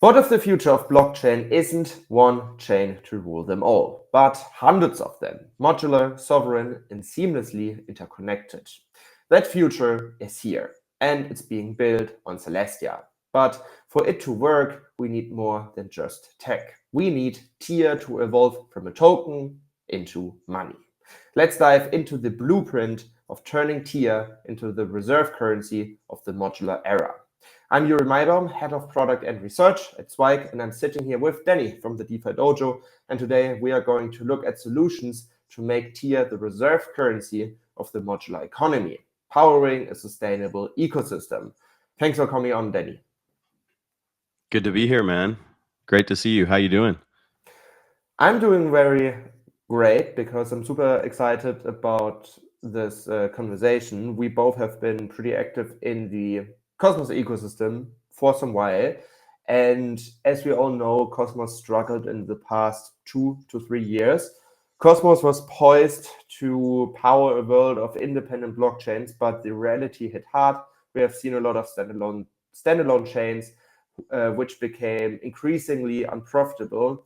What if the future of blockchain isn't one chain to rule them all, but hundreds of them, modular, sovereign, and seamlessly interconnected? That future is here, and it's being built on Celestia. But for it to work, we need more than just tech. We need tier to evolve from a token into money. Let's dive into the blueprint of turning tier into the reserve currency of the modular era. I'm Juri Maibaum, Head of Product and Research at Swyke, and I'm sitting here with Danny from the DeFi Dojo. And today we are going to look at solutions to make tier the reserve currency of the modular economy, powering a sustainable ecosystem. Thanks for coming on, Danny. Good to be here, man. Great to see you. How you doing? I'm doing very great because I'm super excited about this conversation. We both have been pretty active in the Cosmos ecosystem for some while. And as we all know, Cosmos struggled in the past 2 to 3 years. Cosmos was poised to power a world of independent blockchains, but the reality hit hard. We have seen a lot of standalone chains, which became increasingly unprofitable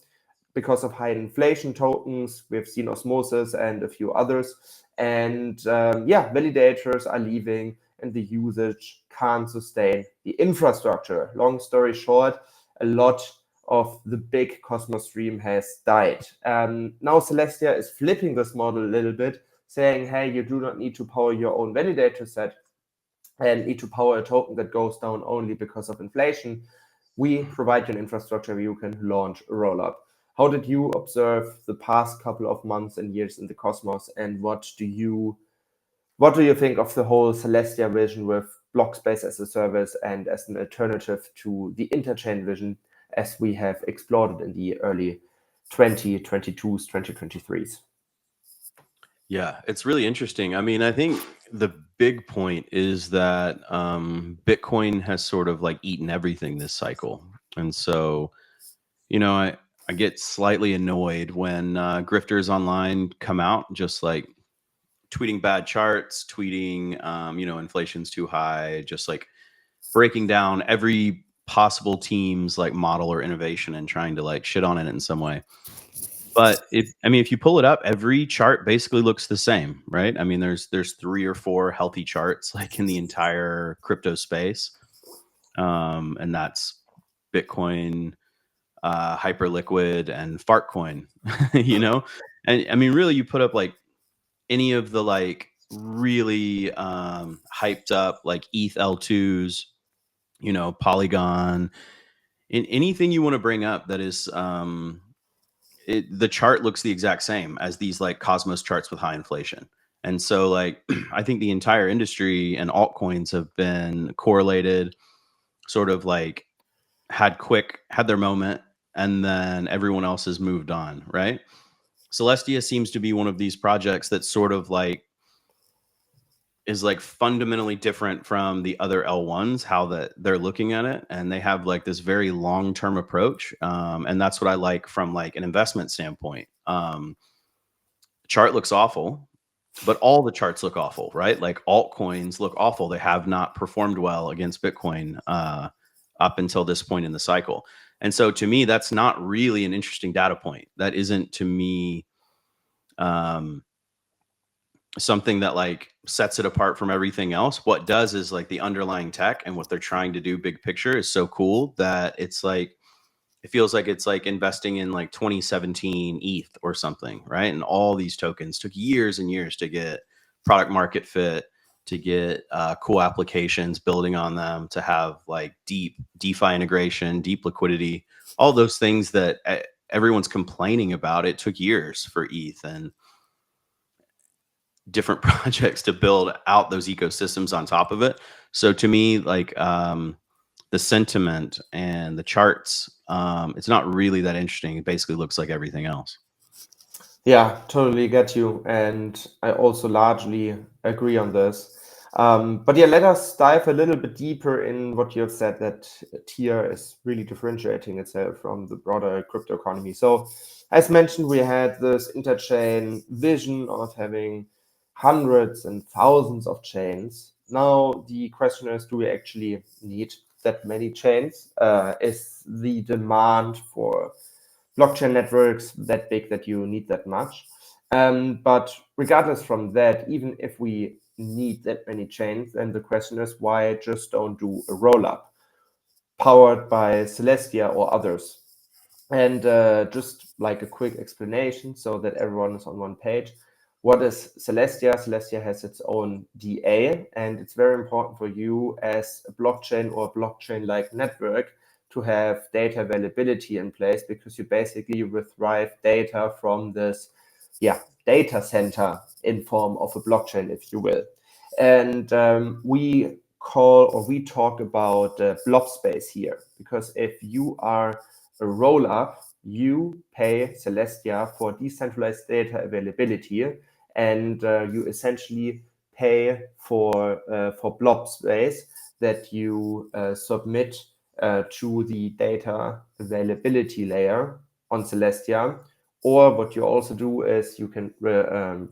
because of high inflation tokens. We've seen Osmosis and a few others. And validators are leaving and the usage can't sustain the infrastructure. Long story short, a lot of the big Cosmos stream has died. Now Celestia is flipping this model a little bit, saying, hey, you do not need to power your own validator set and need to power a token that goes down only because of inflation. We provide you an infrastructure where you can launch a rollup. How did you observe the past couple of months and years in the Cosmos, and what do you think of the whole Celestia vision with blockspace-as-a-service and as an alternative to the Interchain vision as we have explored in the early 2022s, 2023s? Yeah, it's really interesting. I mean, I think the big point is that Bitcoin has sort of like eaten everything this cycle. And so, I get slightly annoyed when grifters online come out just like tweeting bad charts, tweeting, inflation's too high, just like breaking down every possible team's like model or innovation and trying to like shit on it in some way. But if you pull it up, every chart basically looks the same, right? I mean, there's 3 or 4 healthy charts like in the entire crypto space, and that's Bitcoin, Hyperliquid, and Fartcoin. And I mean, really, you put up like any of the like really hyped up like ETH L2s, Polygon, in anything you want to bring up that is the chart looks the exact same as these like Cosmos charts with high inflation. And so like I think the entire industry and altcoins have been correlated, sort of like had their moment, and then everyone else has moved on, right? Celestia seems to be one of these projects that sort of like is like fundamentally different from the other L1s, how that they're looking at it. And they have like this very long-term approach. And that's what I like from like an investment standpoint. Chart looks awful, but all the charts look awful, right? Like altcoins look awful. They have not performed well against Bitcoin up until this point in the cycle. And so to me, that's not really an interesting data point. That isn't to me something that like sets it apart from everything else. What does is like the underlying tech and what they're trying to do big picture is so cool that it's like it feels like it's like investing in like 2017 ETH or something, right? And all these tokens took years and years to get product market fit, to get cool applications building on them, to have like deep DeFi integration, deep liquidity, all those things that everyone's complaining about. It took years for ETH and different projects to build out those ecosystems on top of it. So to me, like the sentiment and the charts, it's not really that interesting. It basically looks like everything else. Yeah, totally get you. And I also largely agree on this. But yeah, let us dive a little bit deeper in what you have said, that tier is really differentiating itself from the broader crypto economy. So as mentioned, we had this interchain vision of having hundreds and thousands of chains. Now the question is, do we actually need that many chains. Is the demand for blockchain networks that big that you need that much? But regardless from that, even if we need that many chains, then the question is why just don't do a rollup powered by Celestia or others? And just like a quick explanation so that everyone is on one page. What is Celestia? Celestia has its own DA, and it's very important for you as a blockchain or blockchain-like network to have data availability in place, because you basically retrieve data from this data center in form of a blockchain, if you will. And we talk about blob space here, because if you are a rollup, you pay Celestia for decentralized data availability, and you essentially pay for blob space that you submit to the data availability layer on Celestia. Or what you also do is you can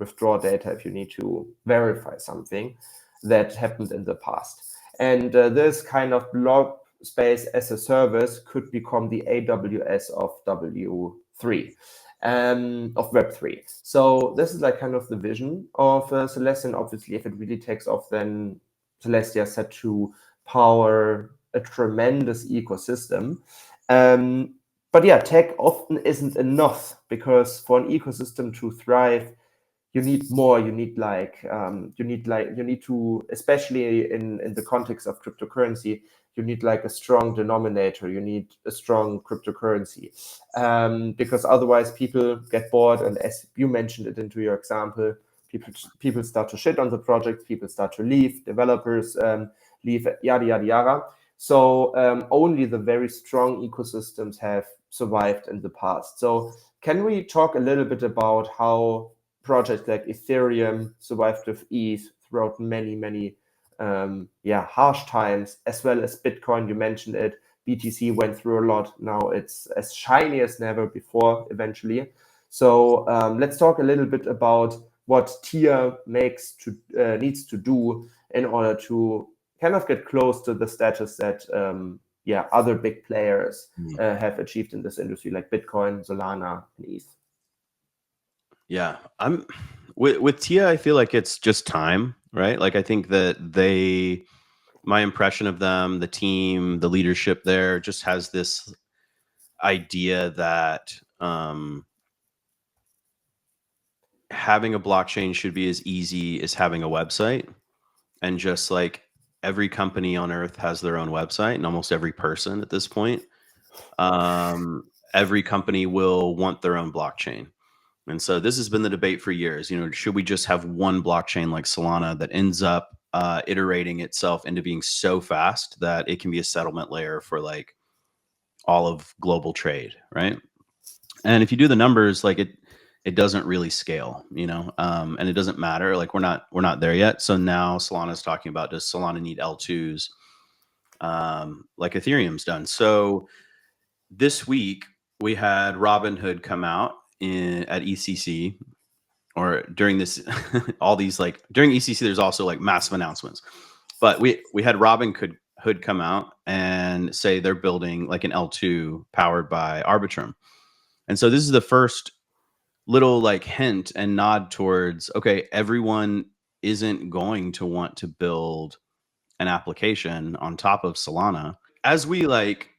withdraw data if you need to verify something that happened in the past. And this kind of blob space as a service could become the AWS of W3, of Web3. So this is like kind of the vision of Celestia. And obviously, if it really takes off, then Celestia is set to power a tremendous ecosystem. But yeah, tech often isn't enough, because for an ecosystem to thrive, you need more. You need to, especially in the context of cryptocurrency, you need like a strong denominator. You need a strong cryptocurrency, because otherwise people get bored. And as you mentioned it into your example, people start to shit on the project. People start to leave. Developers leave. Yada yada yada. So only the very strong ecosystems have survived in the past. So can we talk a little bit about how projects like Ethereum survived with ETH throughout many harsh times, as well as Bitcoin? You mentioned it. BTC went through a lot. Now it's as shiny as never before, eventually. So let's talk a little bit about what TIA needs to do in order to kind of get close to the status that other big players have achieved in this industry, like Bitcoin, Solana, and ETH. Yeah, I'm with TIA. I feel like it's just time, right? Like I think that my impression of them, the team, the leadership there, just has this idea that having a blockchain should be as easy as having a website, and just like every company on earth has their own website, and almost every person at this point, every company will want their own blockchain. And so this has been the debate for years. You know, should we just have one blockchain like Solana that ends up iterating itself into being so fast that it can be a settlement layer for like all of global trade, right? And if you do the numbers, like it doesn't really scale, you know, and it doesn't matter. Like we're not there yet. So now Solana's talking about, does Solana need L2s like Ethereum's done? So this week we had Robinhood come out at ECC, or during this, all these like during ECC, there's also like massive announcements. But we had Robinhood come out and say they're building like an L2 powered by Arbitrum. And so this is the first little like hint and nod towards, okay, everyone isn't going to want to build an application on top of Solana. As we like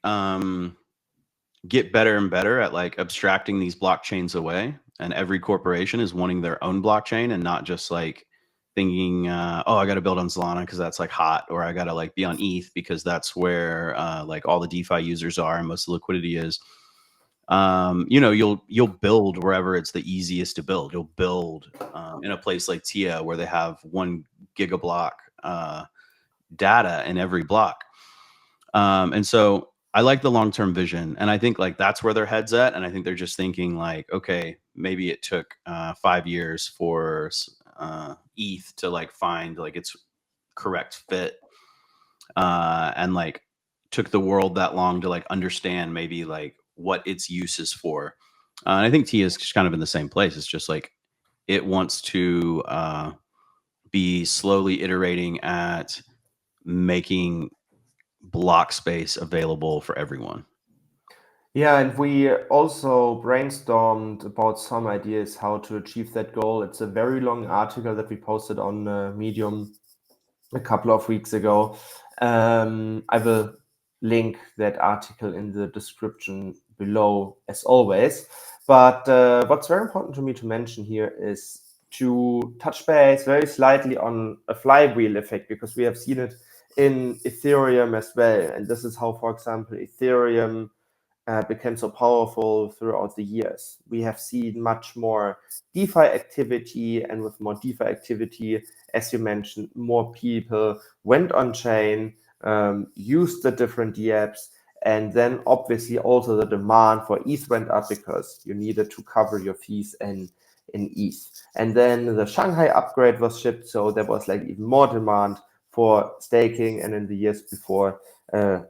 get better and better at like abstracting these blockchains away, and every corporation is wanting their own blockchain and not just like thinking, oh, I got to build on Solana because that's like hot, or I got to like be on ETH because that's where like all the DeFi users are and most of the liquidity is. You know, you'll build wherever it's the easiest to build. You'll build in a place like TIA where they have 1 gigablock data in every block. And so I like the long-term vision, and I think like that's where their head's at. And I think they're just thinking like, okay, maybe it took 5 years for ETH to like find like its correct fit, and like took the world that long to like understand maybe like what its use is for. And I think T is just kind of in the same place. It's just like it wants to be slowly iterating at making block space available for everyone. Yeah, and we also brainstormed about some ideas how to achieve that goal. It's a very long article that we posted on Medium a couple of weeks ago. I will link that article in the description below, as always. But what's very important to me to mention here is to touch base very slightly on a flywheel effect, because we have seen it in Ethereum as well. And this is how, for example, Ethereum became so powerful throughout the years. We have seen much more DeFi activity, and with more DeFi activity, as you mentioned, more people went on chain, used the different dApps, and then obviously also the demand for ETH went up because you needed to cover your fees in ETH. And then the Shanghai upgrade was shipped, so there was like even more demand for staking, and in the years before,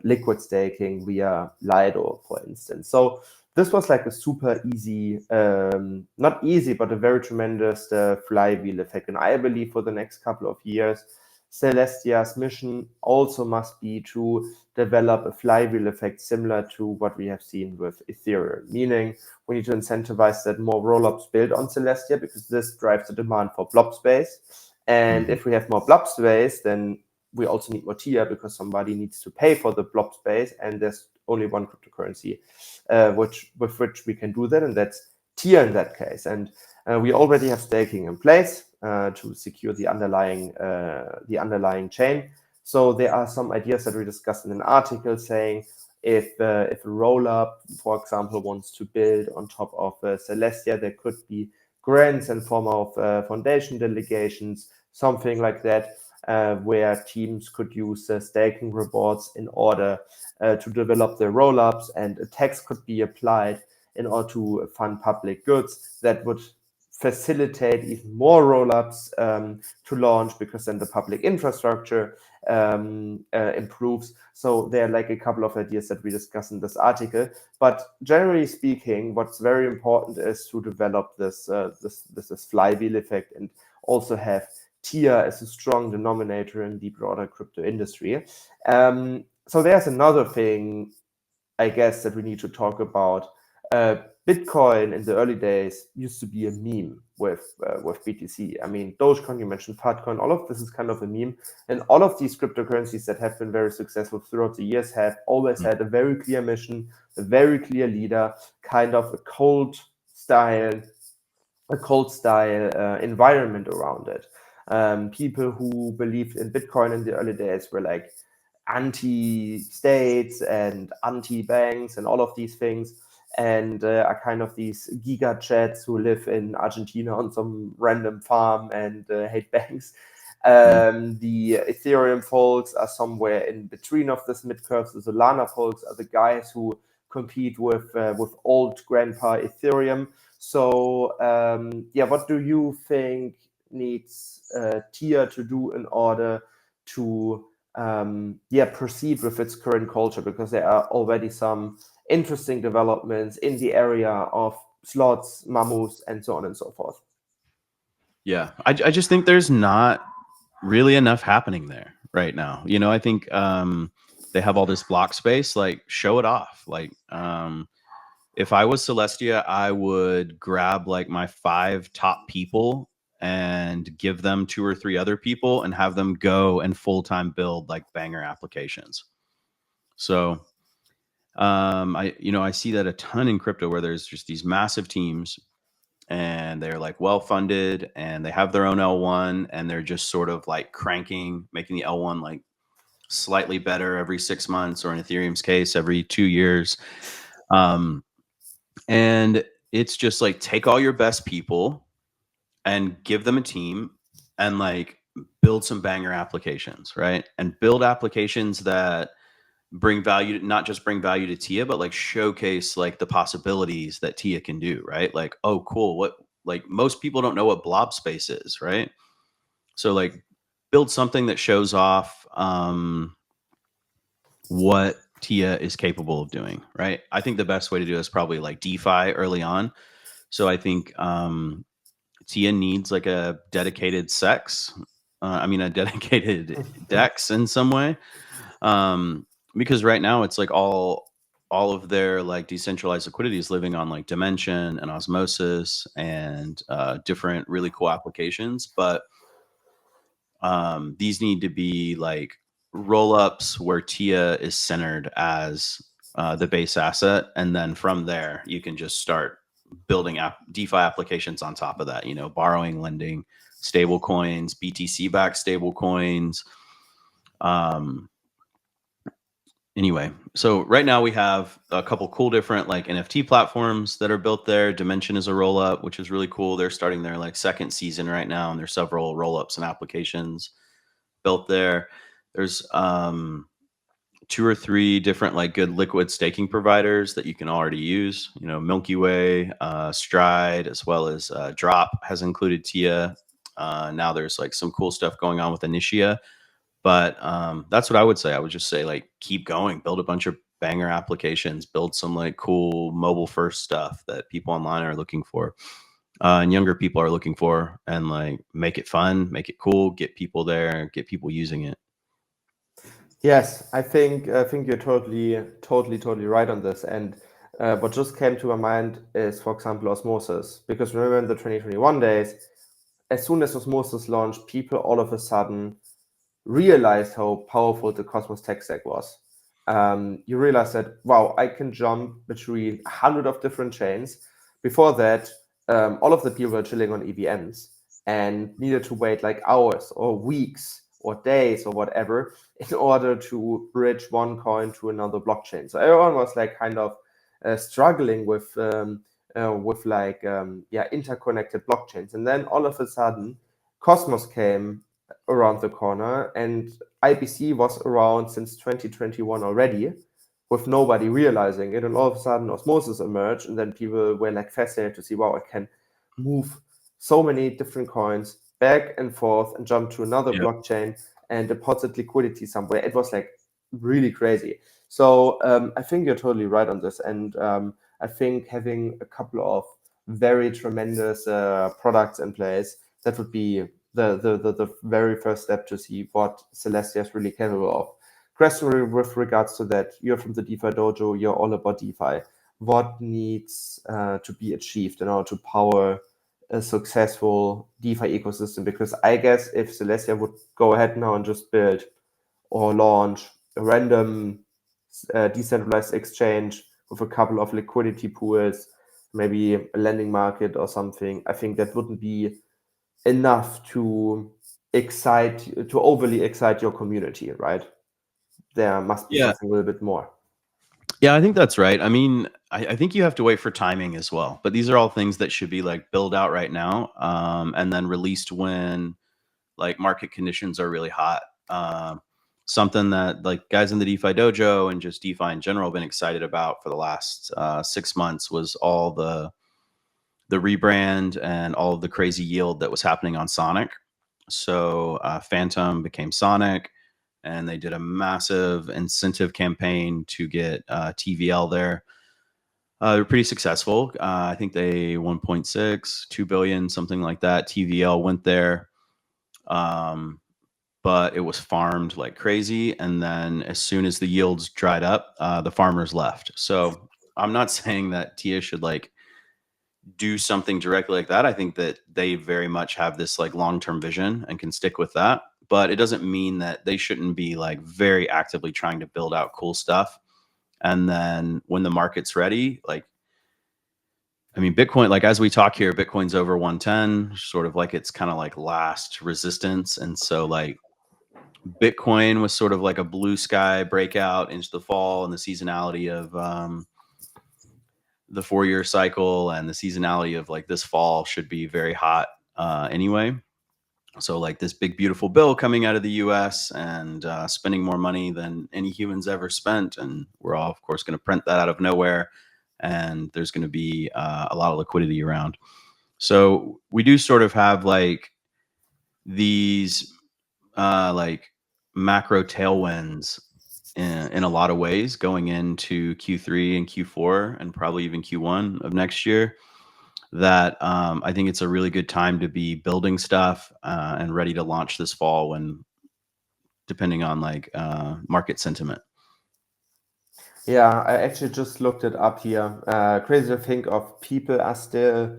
liquid staking via Lido, for instance. So this was like a super easy, not easy, but a very tremendous flywheel effect. And I believe for the next couple of years, Celestia's mission also must be to develop a flywheel effect similar to what we have seen with Ethereum, meaning we need to incentivize that more rollups build on Celestia, because this drives the demand for blob space. And if we have more blob space, then we also need more TIA, because somebody needs to pay for the blob space, and there's only one cryptocurrency with which we can do that, and that's TIA in that case. And we already have staking in place to secure the underlying chain. So there are some ideas that we discussed in an article saying if a rollup, for example, wants to build on top of Celestia, there could be grants in form of foundation delegations, something like that, where teams could use staking rewards in order to develop their rollups, and a tax could be applied in order to fund public goods that would facilitate even more rollups to launch, because then the public infrastructure improves. So there are like a couple of ideas that we discuss in this article. But generally speaking, what's very important is to develop this flywheel effect, and also have TIA as a strong denominator in the broader crypto industry. So there's another thing, I guess, that we need to talk about. Bitcoin in the early days used to be a meme with BTC. I mean, Dogecoin, you mentioned Fatcoin, all of this is kind of a meme. And all of these cryptocurrencies that have been very successful throughout the years have always had a very clear mission, a very clear leader, kind of a cold style environment around it. People who believed in Bitcoin in the early days were like anti-states and anti-banks and all of these things, and are kind of these giga chats who live in Argentina on some random farm and hate banks. The Ethereum folks are somewhere in between of this mid-curve. The Solana folks are the guys who compete with old grandpa Ethereum. So yeah, what do you think needs TIA to do in order to proceed with its current culture? Because there are already some interesting developments in the area of slots, mammoths, and so on and so forth. Yeah, I just think there's not really enough happening there right now. You know, I think they have all this block space, like show it off. Like if I was Celestia, I would grab like my 5 top people and give them 2 or 3 other people and have them go and full-time build like banger applications. So I see that a ton in crypto, where there's just these massive teams and they're like well funded and they have their own L1, and they're just sort of like cranking, making the L1 like slightly better every 6 months, or in Ethereum's case, every 2 years. And it's just like, take all your best people and give them a team and like build some banger applications, right? And build applications that bring value, not just bring value to TIA, but like showcase like the possibilities that TIA can do, right? Like, oh, cool. What, like most people don't know what blob space is, right? So like build something that shows off what TIA is capable of doing, right? I think the best way to do it is probably like DeFi early on. So I think TIA needs like a dedicated a dedicated DEX in some way. because right now it's like all of their like decentralized liquidity is living on like Dimension and Osmosis and different really cool applications. But these need to be like rollups where TIA is centered as the base asset, and then from there you can just start building DeFi applications on top of that. You know, borrowing, lending, stable coins, BTC backed stable coins. Anyway, so right now we have a couple cool different like NFT platforms that are built there. Dimension is a roll up, which is really cool. They're starting their like second season right now, and there's several roll ups and applications built there. There's two or three different like good liquid staking providers that you can already use. You know, Milky Way, Stride, as well as Drop has included TIA. Now there's like some cool stuff going on with Initia. But that's what I would say. I would just say like keep going, build a bunch of banger applications, build some like cool mobile first stuff that people online are looking for, and younger people are looking for, and like make it fun, make it cool, get people there, get people using it. Yes, I think you're totally right on this. And what just came to my mind is, for example, Osmosis. Because remember in the 2021 days, as soon as Osmosis launched, people all of a sudden realized how powerful the Cosmos tech stack was. You realize that, wow, I can jump between 100 of different chains. Before that, all of the people were chilling on EVMs and needed to wait like hours or weeks or days or whatever in order to bridge one coin to another blockchain. So everyone was like kind of struggling with like interconnected blockchains. And then all of a sudden, Cosmos came around the corner, and IBC was around since 2021 already, with nobody realizing it. And all of a sudden, Osmosis emerged, and then people were like fascinated to see, wow, I can move so many different coins back and forth and jump to another blockchain and deposit liquidity somewhere. It was like really crazy. So I think you're totally right on this, and I think having a couple of very tremendous products in place, that would be the very first step to see what Celestia is really capable of. Question with regards to that, you're from the DeFi Dojo, you're all about DeFi. What needs to be achieved in order to power a successful DeFi ecosystem? Because I guess if Celestia would go ahead now and just build or launch a random decentralized exchange with a couple of liquidity pools, maybe a lending market or something, I think that wouldn't be enough to overly excite your community, right? There must be something a little bit more. Yeah, I think that's right. I mean, I think you have to wait for timing as well. But these are all things that should be like built out right now, and then released when like market conditions are really hot. Something that like guys in the DeFi Dojo and just DeFi in general have been excited about for the last 6 months was all the rebrand and all of the crazy yield that was happening on Sonic. So Phantom became Sonic, and they did a massive incentive campaign to get TVL there. They're pretty successful. I think they 1.6, 2 billion, something like that. TVL went there, but it was farmed like crazy. And then as soon as the yields dried up, the farmers left. So I'm not saying that TIA should like do something directly like that. I think that they very much have this like long-term vision and can stick with that. But it doesn't mean that they shouldn't be like very actively trying to build out cool stuff. And then when the market's ready, like, I mean, Bitcoin, like as we talk here, Bitcoin's over 110, sort of like it's kind of like last resistance. And so like Bitcoin was sort of like a blue sky breakout into the fall, and the seasonality of the 4-year cycle and the seasonality of like this fall should be very hot anyway. So like this big beautiful bill coming out of the US and spending more money than any humans ever spent, and we're all of course going to print that out of nowhere, and there's going to be a lot of liquidity around. So we do sort of have like these like macro tailwinds in a lot of ways going into Q3 and Q4 and probably even Q1 of next year, that I think it's a really good time to be building stuff and ready to launch this fall, when depending on like market sentiment. Yeah, I actually just looked it up here. Crazy to think of people are still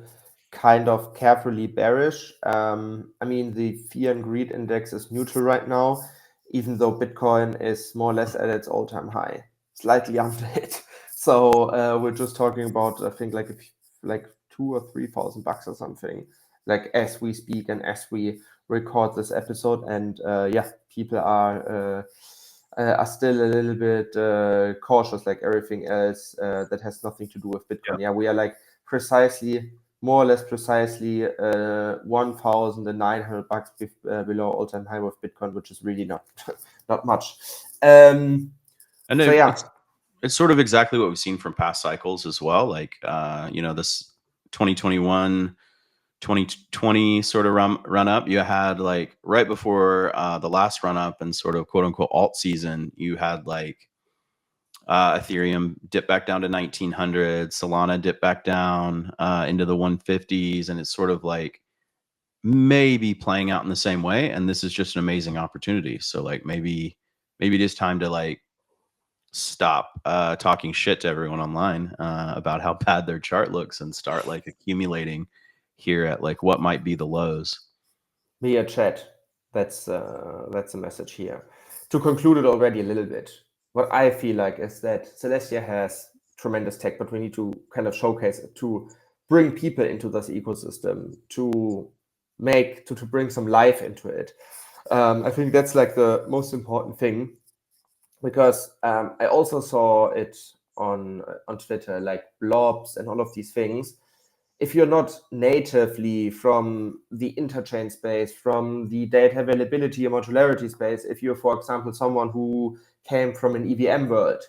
kind of carefully bearish. I mean, the fear and greed index is neutral right now, even though Bitcoin is more or less at its all-time high, slightly under it. So we're just talking about, I think, like 2 or 3 thousand bucks or something, like as we speak and as we record this episode. And yeah, people are still a little bit cautious, like everything else that has nothing to do with Bitcoin. Yeah, we are like more or less precisely 1,900 bucks below all-time high with Bitcoin, which is really not not much. And So yeah, it's sort of exactly what we've seen from past cycles as well. Like, this 2021, 2020 sort of run up, you had like right before the last run up and sort of quote unquote alt season, you had like Ethereum dip back down to 1900, Solana dip back down into the 150s, and it's sort of like maybe playing out in the same way. And this is just an amazing opportunity. So like maybe it is time to like stop talking shit to everyone online about how bad their chart looks and start like accumulating here at like what might be the lows. via chat. That's a message here. To conclude it already a little bit, what I feel like is that Celestia has tremendous tech, but we need to kind of showcase it to bring people into this ecosystem, to bring some life into it. I think that's like the most important thing, because I also saw it on Twitter, like blobs and all of these things. If you're not natively from the interchain space, from the data availability and modularity space, if you're, for example, someone who came from an EVM world,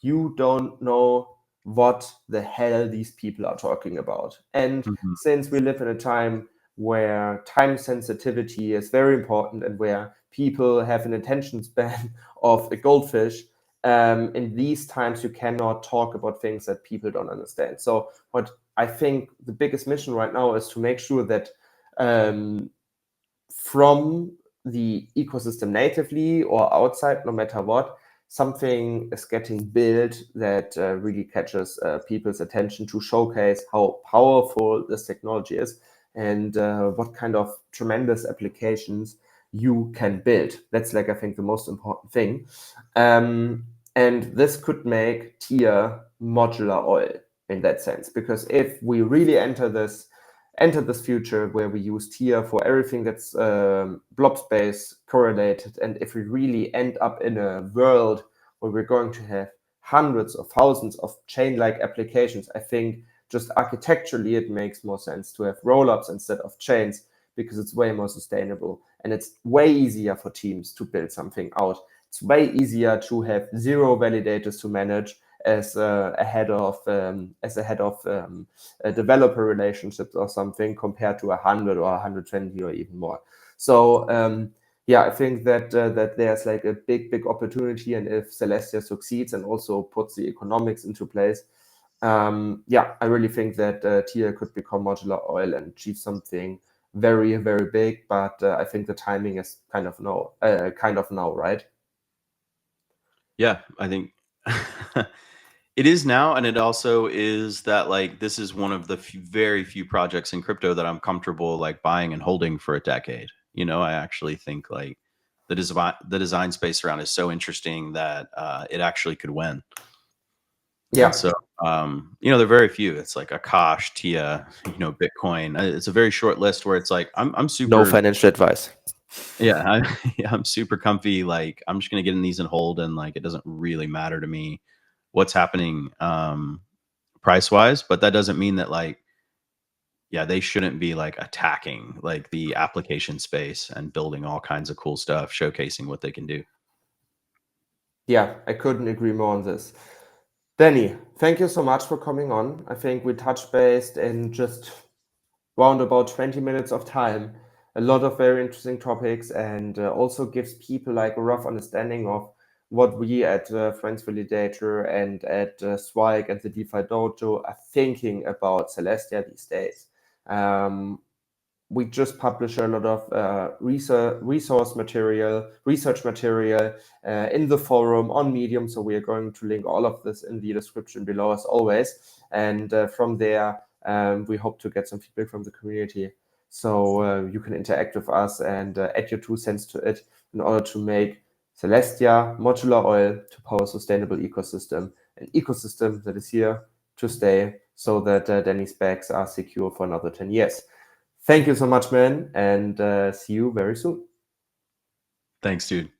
you don't know what the hell these people are talking about. And Mhm. since we live in a time where time sensitivity is very important and where people have an attention span of a goldfish, in these times you cannot talk about things that people don't understand. So what I think the biggest mission right now is to make sure that from the ecosystem natively or outside, no matter what, something is getting built that really catches people's attention, to showcase how powerful this technology is and what kind of tremendous applications you can build. That's like, I think, the most important thing. And this could make tier modular oil in that sense, because if we really enter this future where we use tier for everything that's blob space correlated, and if we really end up in a world where we're going to have hundreds of thousands of chain-like applications, I think just architecturally it makes more sense to have rollups instead of chains, because it's way more sustainable and it's way easier for teams to build something out. It's way easier to have 0 validators to manage as a head of developer relationships or something, compared to 100 or 120 or even more. So yeah, I think that that there's like a big opportunity, and if Celestia succeeds and also puts the economics into place, yeah, I really think that tier could become modular oil and achieve something very big. But I think the timing is kind of now, right? Yeah, I think it is now, and it also is that like this is one of the very few projects in crypto that I'm comfortable like buying and holding for a decade. I actually think like the design space around is so interesting that it actually could win. Yeah. And so there are very few. It's like Akash, Tia, Bitcoin. It's a very short list where it's like I'm No super. financial advice. Yeah, yeah, I'm super comfy. Like, I'm just gonna get in these and hold, and like, it doesn't really matter to me what's happening price wise. But that doesn't mean that like, yeah, they shouldn't be like attacking like the application space and building all kinds of cool stuff, showcasing what they can do. Yeah, I couldn't agree more on this. Danny, thank you so much for coming on. I think we touched based in just round about 20 minutes of time, a lot of very interesting topics, and also gives people like a rough understanding of what we at Friends Validator and at Swyke and the DeFi Dojo are thinking about Celestia these days. Um, we just publish a lot of research material in the forum on Medium. So we are going to link all of this in the description below as always. And from there, we hope to get some feedback from the community. So you can interact with us and add your 2 cents to it in order to make Celestia modular oil to power sustainable ecosystem, an ecosystem that is here to stay, so that Danny's bags are secure for another 10 years. Thank you so much, man, and see you very soon. Thanks, dude.